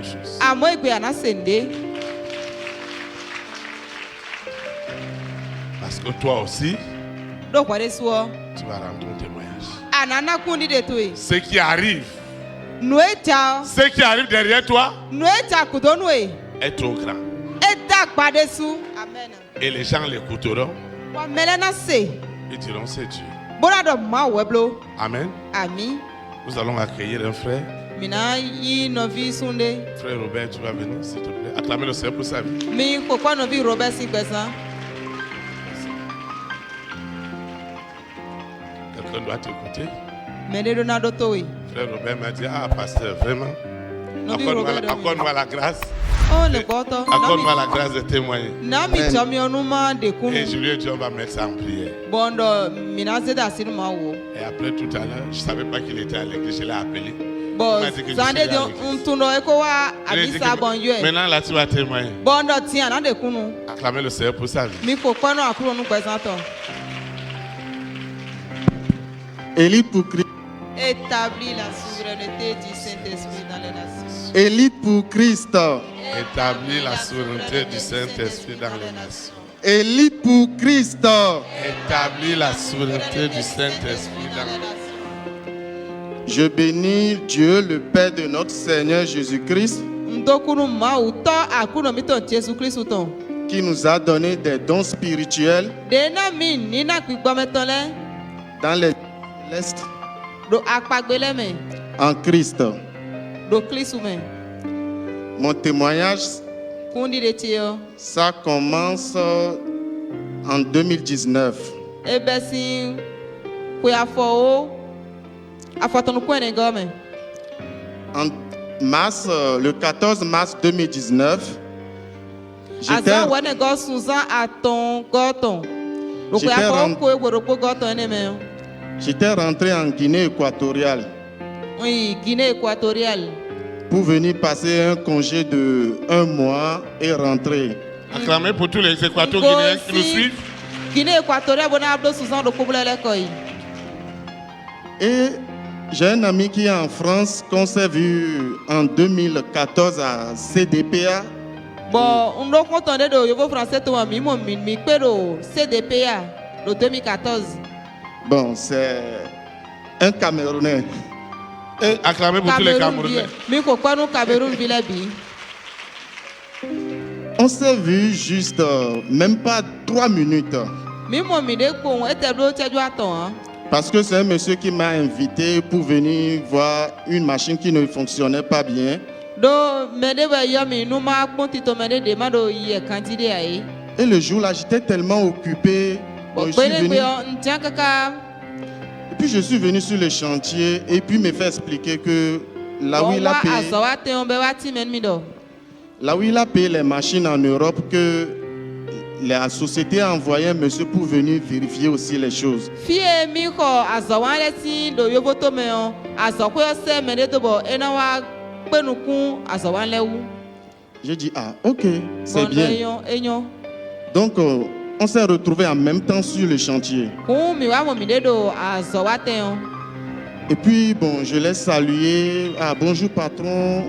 chose. Parce que toi aussi, tu vas rendre ton témoignage. Ce qui arrive derrière toi est trop grand. Et les gens l'écouteront. Ils diront c'est Dieu. Amen. Nous allons accueillir un frère. Frère Robert, tu vas venir s'il te plaît. Acclamez le Seigneur pour sa vie. Quelqu'un doit t'écouter. Frère Robert m'a dit, ah pasteur, vraiment, accorde-moi la grâce. Accorde-moi la grâce de témoigner. Et je lui ai dit, on va mettre ça en prière. Et après tout à l'heure, je ne savais pas qu'il était à l'église, je l'ai appelé. Maintenant là tu vas témoigner. Acclamez le Seigneur pour sa vie. Élite pour Christ. Établis la souveraineté du Saint-Esprit dans les nations. Élite pour Christ. Établis la souveraineté du Saint-Esprit dans les nations. Élite pour Christ. Établis la souveraineté du Saint-Esprit dans les nations. Je bénis Dieu, le Père de notre Seigneur Jésus-Christ, qui nous a donné des dons spirituels dans les célestes en Christ. Mon témoignage, ça commence en 2019. En mars, le 14 mars 2019, j'étais rentré en Guinée équatoriale. Pour venir passer un congé de 1 mois et rentrer. Acclamez pour tous les Équato-Guinéens qui nous suivent. Et j'ai un ami qui est en France qu'on s'est vu en 2014 à CDPA. Bon, c'est un Camerounais. Et acclamez pour tous les Camerounais. On s'est vu juste même pas 3 minutes. Parce que c'est un monsieur qui m'a invité pour venir voir une machine qui ne fonctionnait pas bien. Et le jour-là, j'étais tellement occupé. Et puis je suis venu sur le chantier et puis me fait expliquer que là où il a payé les machines en Europe, que la société a envoyé un monsieur pour venir vérifier aussi les choses. J'ai dit, ah ok, c'est bien. Donc on s'est retrouvés en même temps sur le chantier. Et puis bon, je l'ai salué. Ah bonjour patron.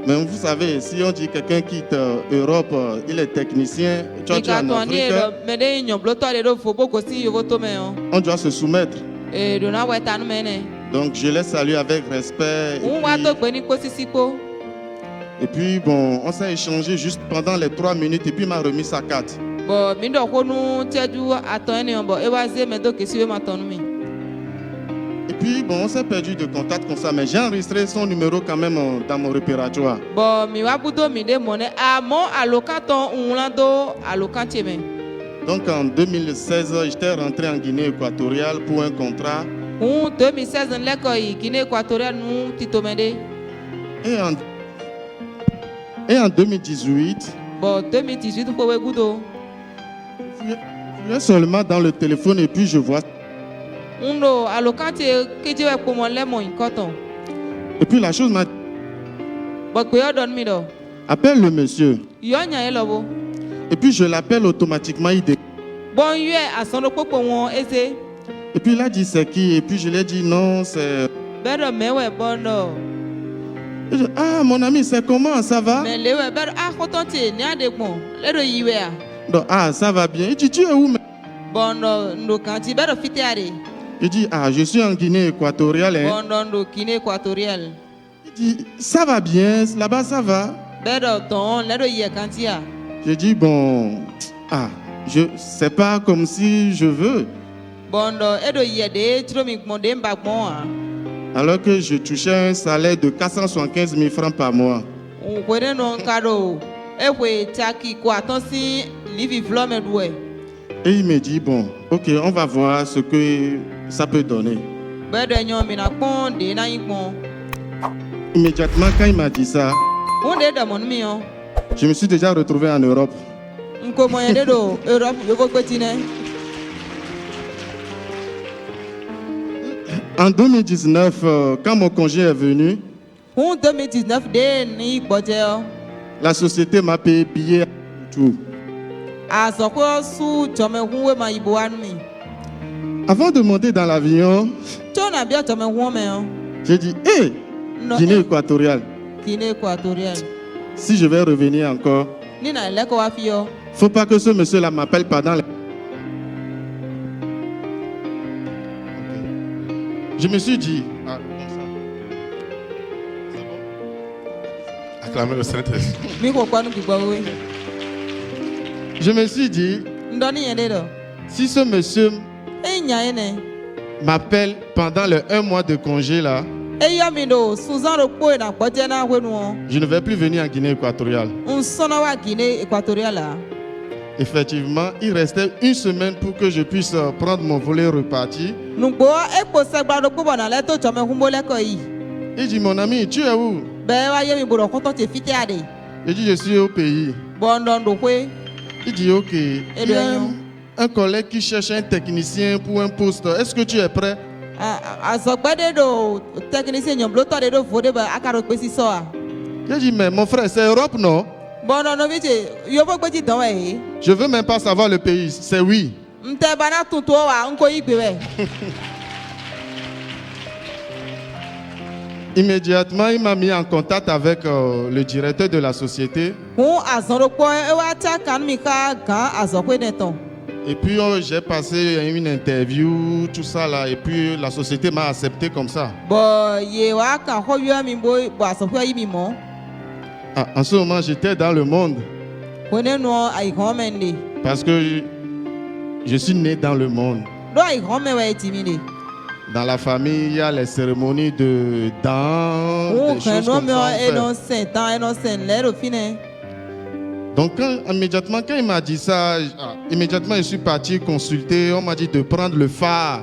Mais vous savez, si on dit quelqu'un quitte Europe, il est technicien, tu es en Afrique, on doit se soumettre. Donc je l'ai salué avec respect. Et puis bon, on s'est échangé juste pendant les 3 minutes et puis il m'a remis sa carte. Et puis bon, on s'est perdu de contact comme ça, mais j'ai enregistré son numéro quand même dans mon répertoire. Donc en 2016, j'étais rentré en Guinée équatoriale pour un contrat. Et en 2018, je suis seulement dans le téléphone et puis je vois. Et puis la chose m'a dit, appelle le monsieur. Et puis je l'appelle automatiquement. Et puis il a dit c'est qui? Et puis je lui ai dit non, c'est... Ah, mon ami, c'est comment? Ça va? Donc, ah, ça va bien. Il dit, tu es où? Il dit, ah, je suis en Guinée équatoriale. Hein. Il dit, ça va bien, là-bas ça va. Je dis, bon, ah, c'est pas comme si je veux. Alors que je touchais un salaire de 475 000 francs par mois. Et il me dit, bon, ok, on va voir ce que ça peut donner. Immédiatement, quand il m'a dit ça, je me suis déjà retrouvé en Europe. En 2019, quand mon congé est venu, la société m'a payé billet tout. Avant de monter dans l'avion, j'ai dit, hé, Guinée équatoriale. Si je vais revenir encore, il ne faut pas que ce monsieur-là m'appelle pendant les... Je me suis dit, ah, comme ça. C'est bon? Acclamez le Saint-Esprit. Je me suis dit, si ce monsieur m'appelle pendant les 1 mois de congé là, je ne vais plus venir en Guinée équatoriale. Effectivement, il restait 1 semaine pour que je puisse prendre mon volet reparti. Il dit, mon ami, tu es où? Il dit, je suis au pays. Il dit, ok, il y a un collègue qui cherche un technicien pour un poste. Est-ce que tu es prêt? Il dit, mais mon frère, c'est Europe, non? Je veux même pas savoir le pays. C'est oui. Immédiatement, il m'a mis en contact avec le directeur de la société. Et puis j'ai passé une interview, tout ça là, et puis la société m'a accepté comme ça. Ah, en ce moment, j'étais dans le monde. Parce que je suis né dans le monde. Dans la famille, il y a les cérémonies de danse, des choses comme ça. Donc, immédiatement, quand il m'a dit ça, immédiatement, je suis parti consulter. On m'a dit de prendre le phare.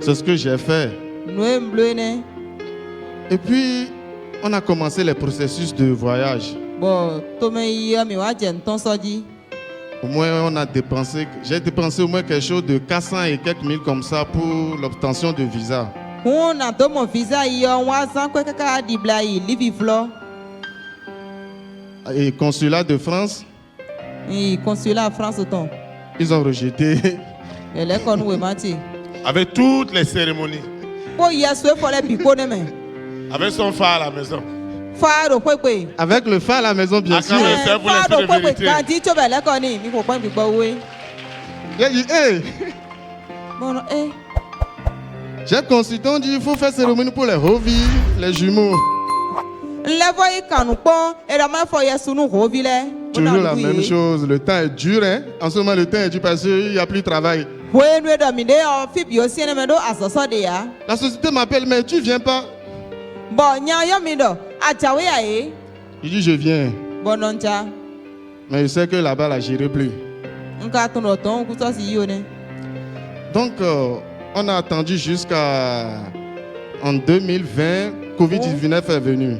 C'est ce que j'ai fait. Et puis, on a commencé les processus de voyage. Au moins, j'ai dépensé au moins quelque chose de 400 et quelques mille comme ça pour l'obtention de visa. Et consulat de France, ils ont rejeté. Avec toutes les cérémonies. Avec son phare à la maison. Avec le phare à la maison, bien sûr. Il a dit, hey. J'ai consulté, on dit il faut faire cérémonie pour les hovis, les jumeaux. Toujours la même chose, le temps est dur. Hein? En ce moment, le temps est dur parce qu'il n'y a plus de travail. La société m'appelle, mais tu ne viens pas. Il dit je viens. Mais je sais que là-bas, là, je n'irai plus. Donc, on a attendu jusqu'à en 2020, Covid-19 est venu.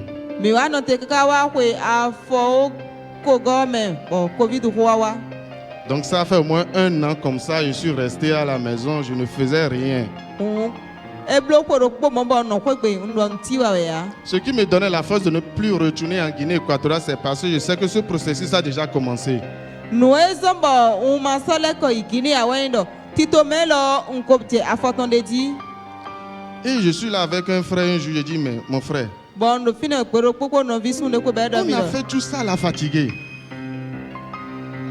Donc ça fait au moins 1 an comme ça, je suis resté à la maison, je ne faisais rien. Ce qui me donnait la force de ne plus retourner en Guinée équatoriale, c'est parce que je sais que ce processus a déjà commencé. Et je suis là avec un frère un jour, je dis, mais mon frère, on a fait tout ça là fatigué.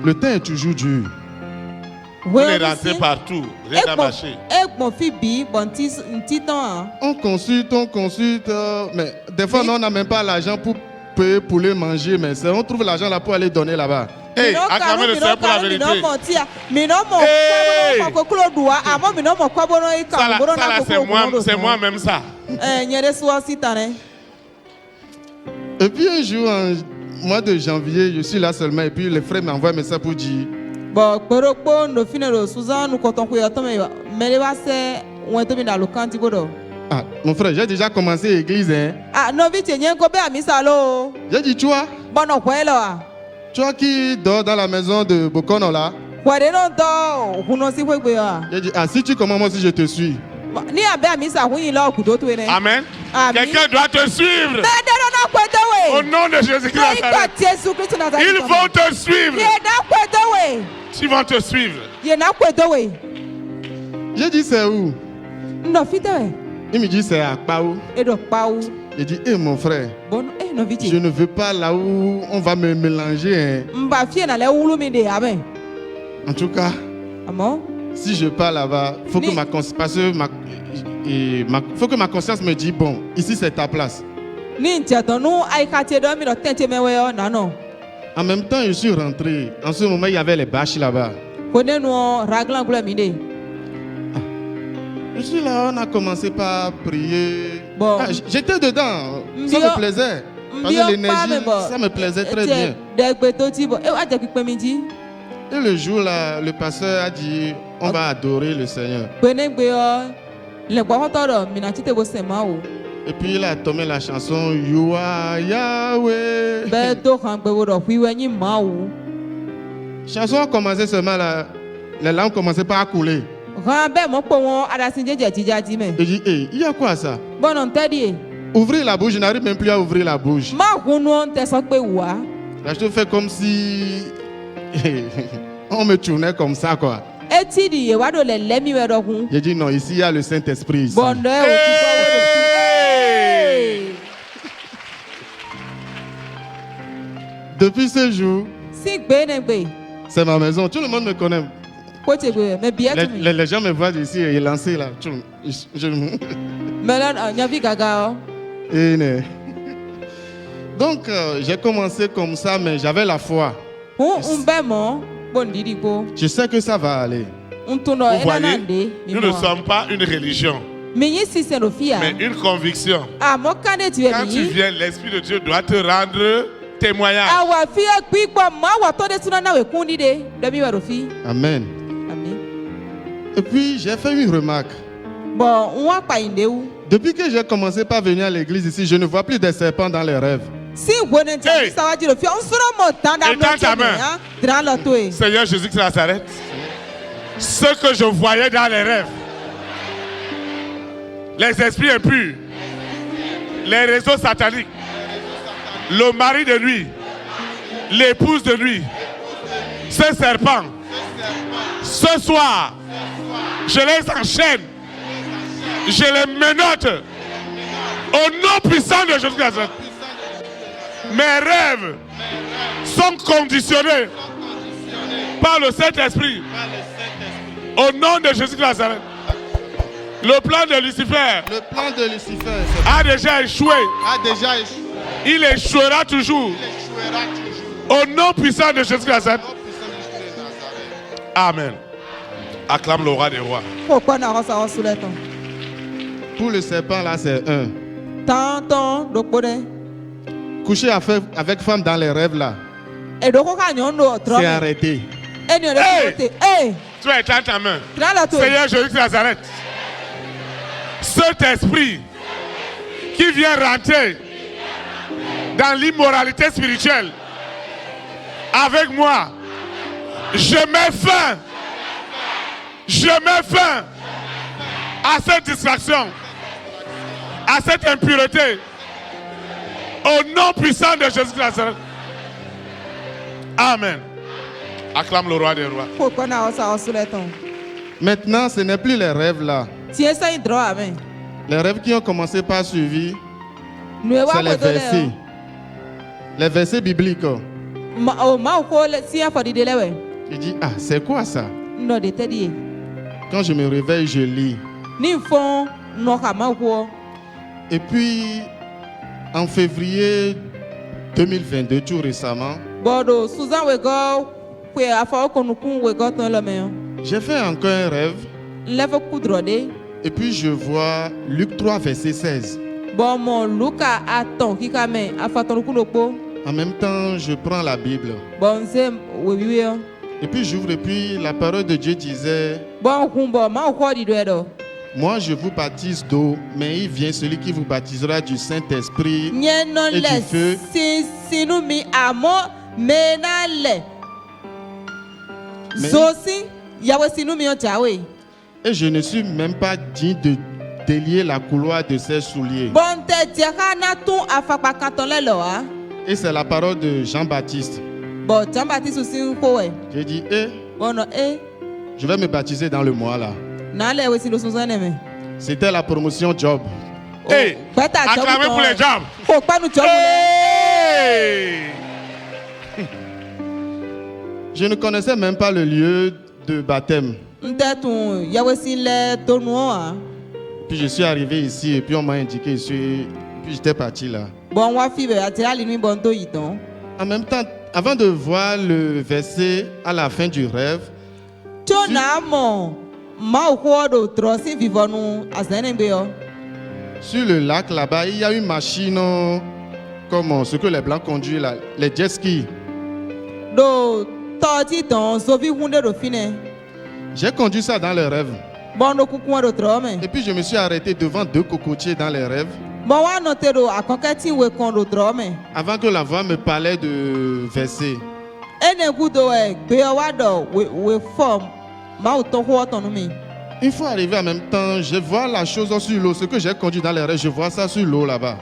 Le temps est toujours dur. On est rentré partout, rien à marcher. On consulte, mais des fois, on n'a même pas l'argent pour payer pour les manger, mais on trouve l'argent là pour aller donner là-bas. Hey, acclamez le Seigneur pour la vérité. C'est moi-même ça. Et puis un jour, en mois de janvier, je suis là seulement, et puis les frères m'envoient un message pour dire, ah, mon frère, j'ai déjà commencé l'église. Hein? J'ai dit, toi qui dors dans la maison de Bokono là. J'ai dit, ah, si tu commences, moi aussi je te suis. Amen. Quelqu'un doit te suivre. Au nom de Jésus-Christ. Ils vont te suivre. Ils vont te suivre. J'ai dit, c'est où? Il me dit, c'est à Pau. Il dit, hé mon frère, je ne veux pas là où on va me mélanger. Hein. En tout cas, si je pars là-bas, il faut que ma conscience me dise, bon, ici c'est ta place. En même temps, je suis rentré. En ce moment, il y avait les bâches là-bas. Je suis là, on a commencé par prier. Bon. Ah, j'étais dedans, ça me plaisait. Parce que l'énergie, ça me plaisait très bien. Et le jour là, le pasteur a dit, on va adorer le Seigneur. Et puis il a tombé la chanson You are Yahweh. Chanson a commencé seulement là, les larmes commençaient pas à couler. Et je dis, hey, il y a quoi ça? Ouvrir la bouche, je n'arrive même plus à ouvrir la bouche. Là, je te fais comme si on me tournait comme ça, quoi. J'ai dit, non, ici, il y a le Saint-Esprit. Hey! Depuis ce jour, c'est ma maison. Tout le monde me connaît. Les gens me voient ici et lancés là. Donc, j'ai commencé comme ça, mais j'avais la foi. Je sais que ça va aller. Vous voyez, nous ne sommes pas une religion, mais une conviction. Quand tu viens, l'Esprit de Dieu doit te rendre témoignage. Amen. Et puis, j'ai fait une remarque. Depuis que j'ai commencé par venir à l'église ici, je ne vois plus des serpents dans les rêves. Hey. Étends ta main. Seigneur Jésus de Nazareth, ce que je voyais dans les rêves, les esprits impurs, les réseaux sataniques, le mari de nuit, l'épouse de nuit, ce serpent, ce soir, je les enchaîne, je les menotte au nom puissant de Jésus de Nazareth. Mes rêves sont conditionnés par le Saint-Esprit. Au nom de Jésus de Nazareth. Le plan de Lucifer a déjà échoué. Il échouera toujours. Au nom puissant de Jésus de Nazareth. Amen. Acclame le roi des rois. Pour le serpent là, c'est un. Coucher avec femme dans les rêves là, c'est arrêté. Hey! Tu vas étendre ta main. Seigneur Jésus de Nazareth, cet esprit qui vient rentrer dans l'immoralité spirituelle avec moi, je mets fin à cette distraction, à cette impureté. Au nom puissant de Jésus de Nazareth. Amen. Acclame le roi des rois. Maintenant, ce n'est plus les rêves là. Les rêves qui ont commencé par suivi, c'est les versets. Les versets bibliques. Il dit, ah, c'est quoi ça? Quand je me réveille, je lis. Et puis, en février 2022, tout récemment, j'ai fait encore un rêve. Et puis je vois Luc 3, verset 16. En même temps, je prends la Bible. Et puis j'ouvre et puis la parole de Dieu disait, moi je vous baptise d'eau, mais il vient celui qui vous baptisera du Saint-Esprit et du feu. Et je ne suis même pas digne de délier la couloir de ses souliers. Et c'est la parole de Jean-Baptiste. J'ai dit, je vais me baptiser dans le mois là. C'était la promotion job. Hey, acclamez pour les jobs. Hey. Je ne connaissais même pas le lieu de baptême. Puis je suis arrivé ici et puis on m'a indiqué ici. Puis j'étais parti là. En même temps, avant de voir le verset à la fin du rêve, sur le lac là-bas, il y a une machine comme ce que les blancs conduisent là, les jet skis. J'ai conduit ça dans les rêves. Et puis je me suis arrêté devant 2 cocotiers dans les rêves. Avant que la voix me parlait de versets. Une fois arrivé en même temps, je vois la chose sur l'eau. Ce que j'ai conduit dans les rêves, je vois ça sur l'eau là-bas.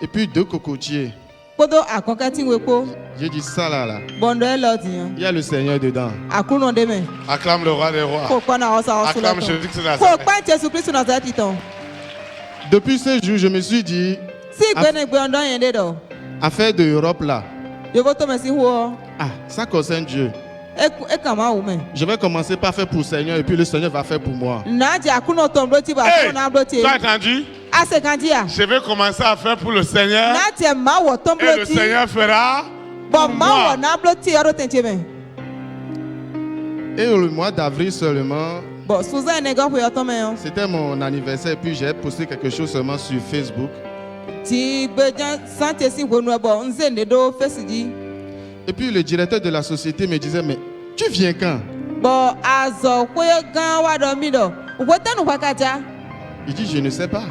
Et puis 2 cocotiers. J'ai dit ça là. Il y a le Seigneur dedans. Acclame le roi des rois. Acclame Jésus-Christ de Nazareth. Depuis ce jour, je me suis dit, affaire de Europe là. Ah, ça concerne Dieu. Je vais commencer par faire pour le Seigneur et puis le Seigneur va faire pour moi. Hey, tu as entendu? Je vais commencer à faire pour le Seigneur et le Seigneur fera pour moi. Et le mois d'avril seulement, c'était mon anniversaire et puis j'ai posté quelque chose seulement sur Facebook. Et puis le directeur de la société me disait, mais tu viens quand? Il dit, je ne sais pas.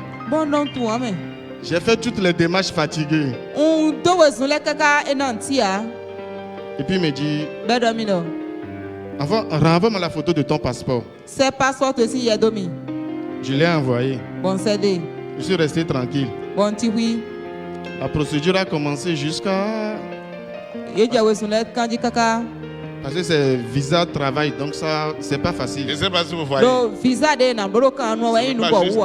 J'ai fait toutes les démarches fatiguées. Et puis il me dit, renvoie-moi la photo de ton passeport. Je l'ai envoyé. Je suis resté tranquille. La procédure a commencé jusqu'à... Parce que c'est visa de travail, donc ça, c'est pas facile. Je ne sais pas si vous voyez. C'est pas juste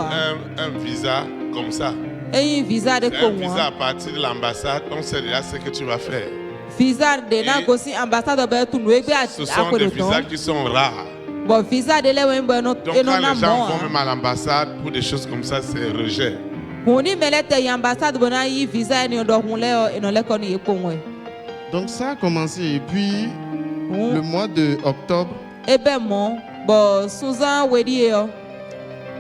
un visa comme ça. C'est un visa à partir de l'ambassade, on sait déjà ce que tu vas faire. Ce sont des visas qui sont rares. Donc quand les gens vont même à l'ambassade pour des choses comme ça, c'est rejet. Donc ça a commencé et puis le mois de octobre,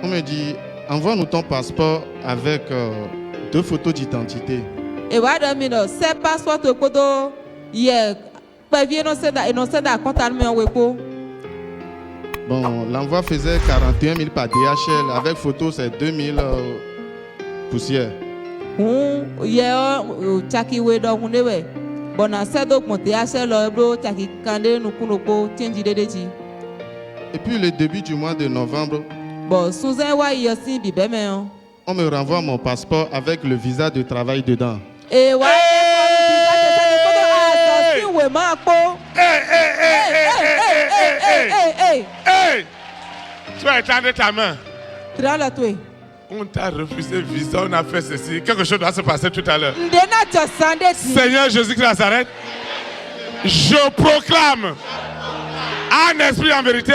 on me dit, envoie-nous ton passeport avec 2 photos d'identité. Bon, l'envoi faisait 41 000 par DHL. Avec photo, c'est 2 000 poussières. Et puis le début du mois de novembre, on me renvoie mon passeport avec le visa de travail dedans. Hey! Tu as étendu ta main. On t'a refusé visa, on a fait ceci. Quelque chose doit se passer tout à l'heure. Seigneur Jésus-Christ de Nazareth, je proclame en esprit en vérité,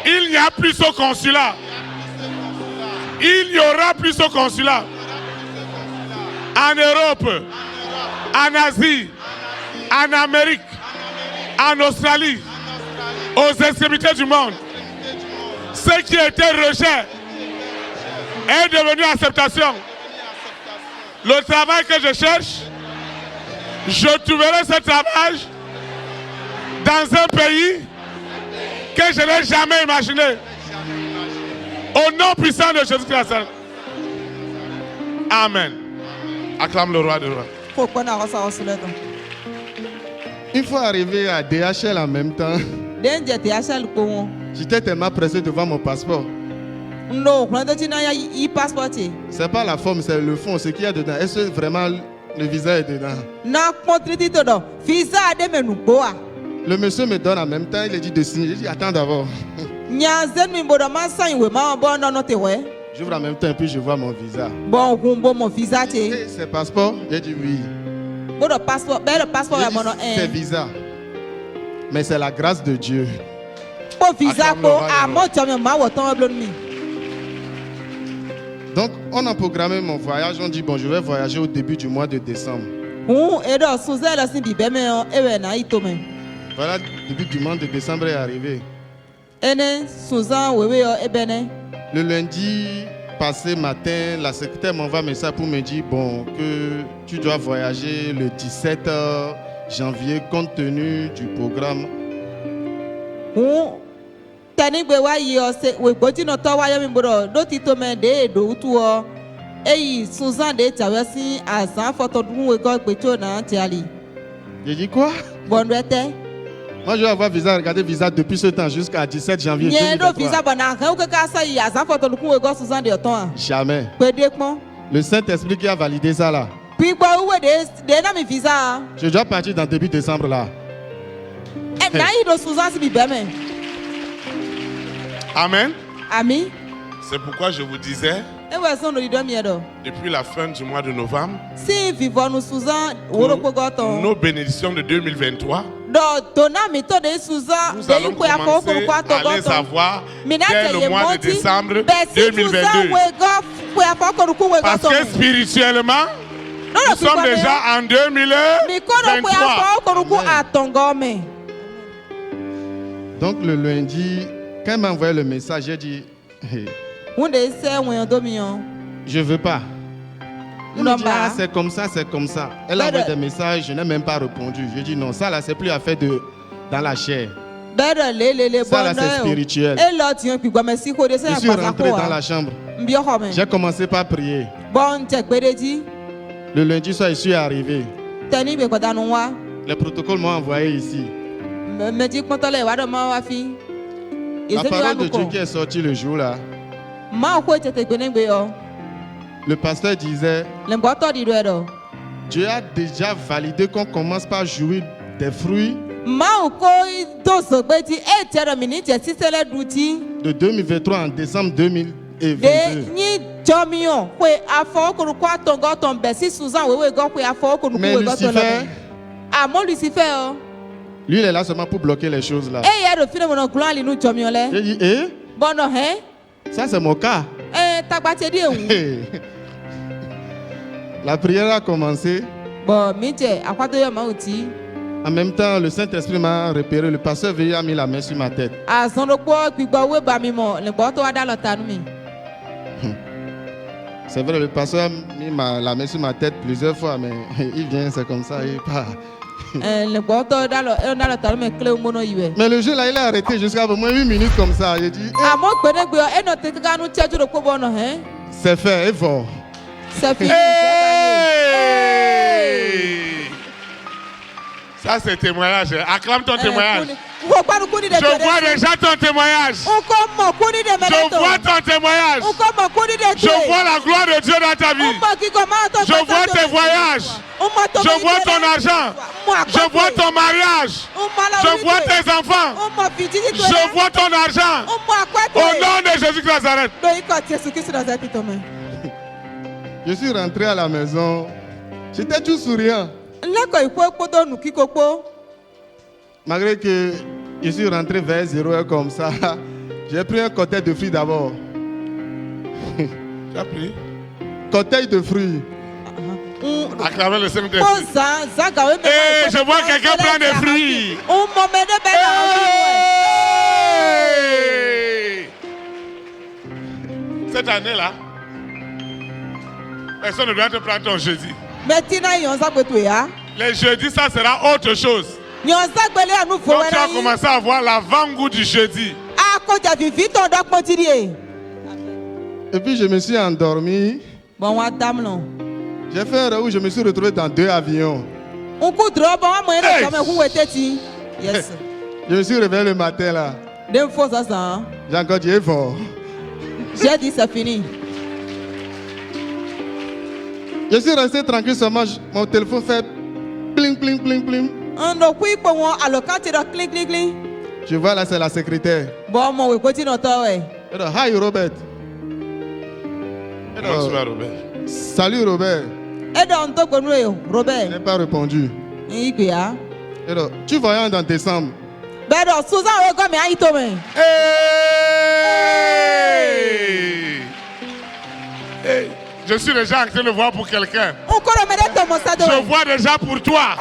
il n'y a plus au consulat. Il n'y aura plus au consulat. En Europe, en Asie, en Amérique, en Australie, aux extrémités du monde. Ce qui était rejet est devenu acceptation. Le travail que je cherche, je trouverai ce travail dans un pays que je n'ai jamais imaginé. Au nom puissant de Jésus-Christ. Amen. Acclame le roi des rois. Une fois arrivé à DHL en même temps, j'étais tellement pressé de voir mon passeport. C'est pas la forme, c'est le fond, ce qu'il y a dedans. Est-ce que vraiment le visa est dedans? Le monsieur me donne en même temps, il dit de signer. J'ai dit attends d'abord. J'ouvre en même temps et puis je vois mon visa. C'est passeport? J'ai dit oui. C'est visa. Mais c'est la grâce de Dieu. Donc, on a programmé mon voyage. On dit, bon, je vais voyager au début du mois de décembre. Voilà, le début du mois de décembre est arrivé. Le lundi passé matin, la secrétaire m'envoie un message pour me dire, bon, que tu dois voyager le 17 janvier compte tenu du programme. J'ai dit quoi? Moi je vais avoir visa, regardez visa depuis ce temps jusqu'à 17 janvier 2023. Jamais. Le Saint-Esprit qui a validé ça là. Je dois partir dans début décembre là. Amen. Amen. C'est pourquoi je vous disais, depuis la fin du mois de novembre, nos bénédictions de 2023, nous allons commencer à les avoir dès le mois de décembre 2022. Parce que spirituellement, nous sommes déjà en 2023. Donc le lundi, quand elle m'a envoyé le message, j'ai dit hey, je veux pas. Elle me dit, ah, c'est comme ça, c'est comme ça. Elle a envoyé des messages, je n'ai même pas répondu. J'ai dit non, ça là, c'est plus affaire de dans la chair. Ça là, c'est spirituel. Je suis rentré dans la chambre. J'ai commencé par prier. Le lundi soir, je suis arrivé. Les protocoles m'ont envoyé ici. La parole de Dieu qui est sortie le jour là. Le pasteur disait, Dieu a déjà validé qu'on commence par jouir des fruits de 2023 en décembre 2022. Mais Lucifer, lui il est là seulement pour bloquer les choses là. J'ai dit, ça c'est mon cas. La prière a commencé. En même temps, le Saint-Esprit m'a repéré. Le pasteur veillé a mis la main sur ma tête. C'est vrai, le pasteur a mis la main sur ma tête plusieurs fois, mais il vient, c'est comme ça, il part. Mais le jeu là, il a arrêté jusqu'à au moins 8 minutes comme ça. J'ai dit, c'est fait, et fort. Ça c'est témoignage. Acclame ton témoignage. Je vois déjà ton témoignage. Je vois ton témoignage. Je vois la gloire de Dieu dans ta vie. Je vois tes voyages. Je vois ton argent. Je vois ton mariage. Je vois tes enfants. Je vois ton argent. Au nom de Jésus de Nazareth. Je suis rentré à la maison. J'étais tout souriant. Malgré que je suis rentré vers 0h comme ça, j'ai pris un cocktail de fruits d'abord. Tu as pris? Cocktail de fruits. Acclamez le Seigneur. Hey, je vois quelqu'un prendre des fruits. Hey! Cette année-là, personne ne doit te prendre ton jeudi. Les jeudis, ça sera autre chose. Donc tu as commencé à voir l'avant-goût du jeudi. Et puis je me suis endormi. J'ai fait un rêve où je me suis retrouvé dans 2 avions. Hey! Je me suis réveillé le matin là. J'ai encore dit fort. J'ai dit c'est fini. Je suis resté tranquille seulement. Mon téléphone fait pling pling pling pling. Je vois là c'est la secrétaire. Hi Robert. Bonsoir Robert. Salut Robert. Robert. Il n'a pas répondu. Tu voyais dans décembre. Hey! Hey! Je suis déjà en train de voir pour quelqu'un. Je vois déjà pour toi.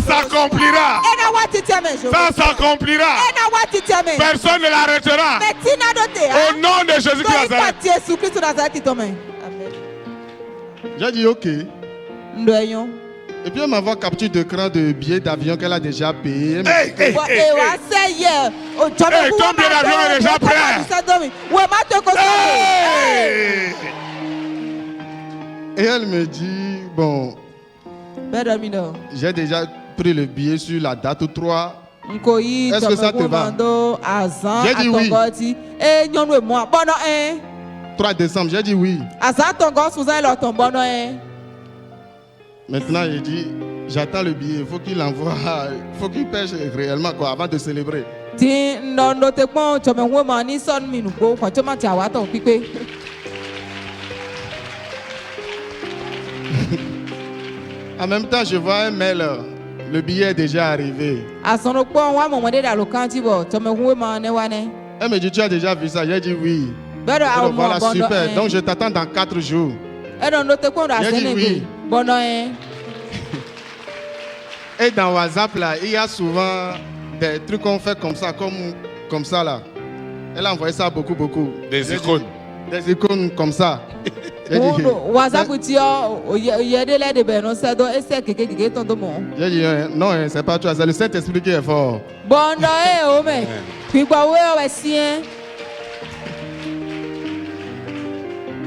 Ça s'accomplira. Ça s'accomplira. Personne ne l'arrêtera. Au nom de Jésus-Christ de Nazareth. J'ai dit ok. Et puis elle m'envoie capture d'écran de billets d'avion qu'elle a déjà payé. Hey, hey, hey, hey. Ton billet d'avion est déjà prêt. Hey. Et elle me dit, bon, j'ai déjà pris le billet sur la date 3. Est-ce que ça te va? J'ai dit oui. 3 décembre, j'ai dit oui. Maintenant, il dit, j'attends le billet, il faut qu'il l'envoie, il faut qu'il pêche réellement quoi, avant de célébrer. En même temps, je vois un mail, le billet est déjà arrivé. Elle me dit, tu as déjà vu ça? J'ai dit oui. Voilà, super. Donc je t'attends dans 4 jours. J'ai dit oui. Et dans WhatsApp, là, il y a souvent des trucs qu'on fait comme ça, là. Elle a envoyé ça beaucoup. Des icônes. Des icônes comme ça. J'ai dit, non, c'est pas toi, c'est le Saint-Esprit qui est fort.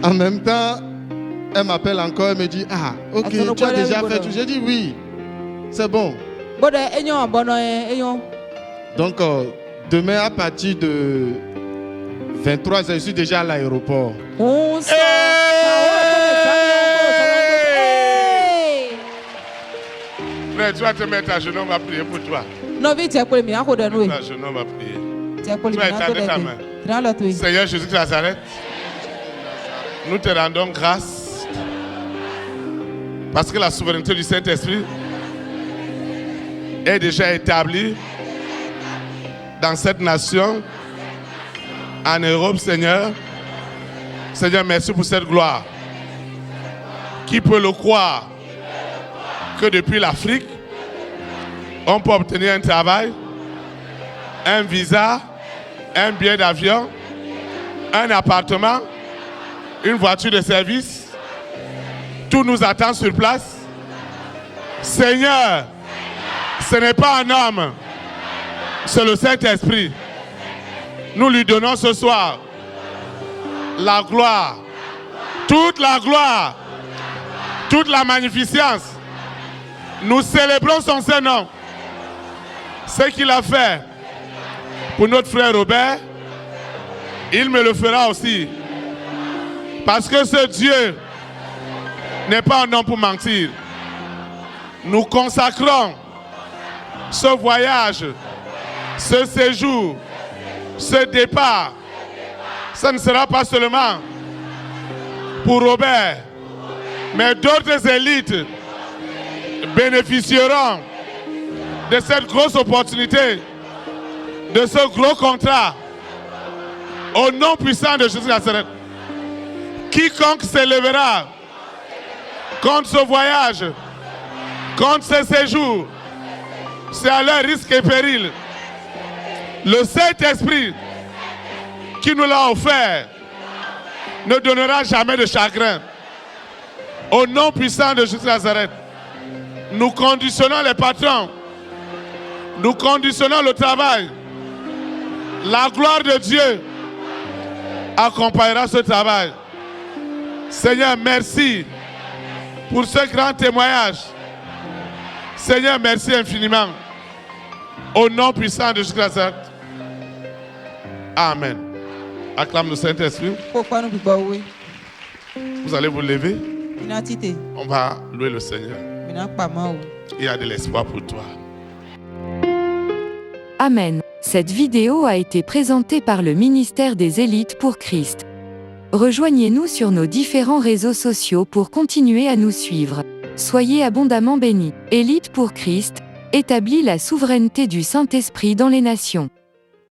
En même temps, elle m'appelle encore, elle me dit, ah, ok, tu as déjà fait tout. J'ai dit oui, c'est bon. Donc, demain à partir de 23h, je suis déjà à l'aéroport. Frère, tu vas te mettre à genoux, on va prier pour toi. À genoux, on va prier. Tu vas étendre ta main. Seigneur Jésus de Nazareth, nous te rendons grâce parce que la souveraineté du Saint-Esprit est déjà établie dans cette nation, en Europe, Seigneur. Seigneur, merci pour cette gloire. Qui peut le croire que depuis l'Afrique, on peut obtenir un travail, un visa, un billet d'avion, un appartement, une voiture de service. Tout nous attend sur place. Seigneur, ce n'est pas un homme, c'est le Saint-Esprit. Nous lui donnons ce soir la gloire, toute la magnificence. Nous célébrons son Saint-Nom. Ce qu'il a fait pour notre frère Robert, il me le fera aussi. Parce que ce Dieu n'est pas un homme pour mentir. Nous consacrons ce voyage, ce séjour, ce départ. Ça ne sera pas seulement pour Robert, mais d'autres élites bénéficieront de cette grosse opportunité, de ce gros contrat, au nom puissant de Jésus de Nazareth. Quiconque s'élèvera contre ce voyage, contre ce séjour, c'est à leur risque et péril. Le Saint-Esprit qui nous l'a offert ne donnera jamais de chagrin. Au nom puissant de Jésus de Nazareth, nous conditionnons les patrons, nous conditionnons le travail. La gloire de Dieu accompagnera ce travail. Seigneur, merci pour ce grand témoignage. Seigneur, merci infiniment. Au nom puissant de Jésus de Nazareth. Amen. Acclame le Saint-Esprit. Vous allez vous lever. On va louer le Seigneur. Il y a de l'espoir pour toi. Amen. Cette vidéo a été présentée par le ministère des Élites pour Christ. Rejoignez-nous sur nos différents réseaux sociaux pour continuer à nous suivre. Soyez abondamment bénis. Élites pour Christ, établit la souveraineté du Saint-Esprit dans les nations.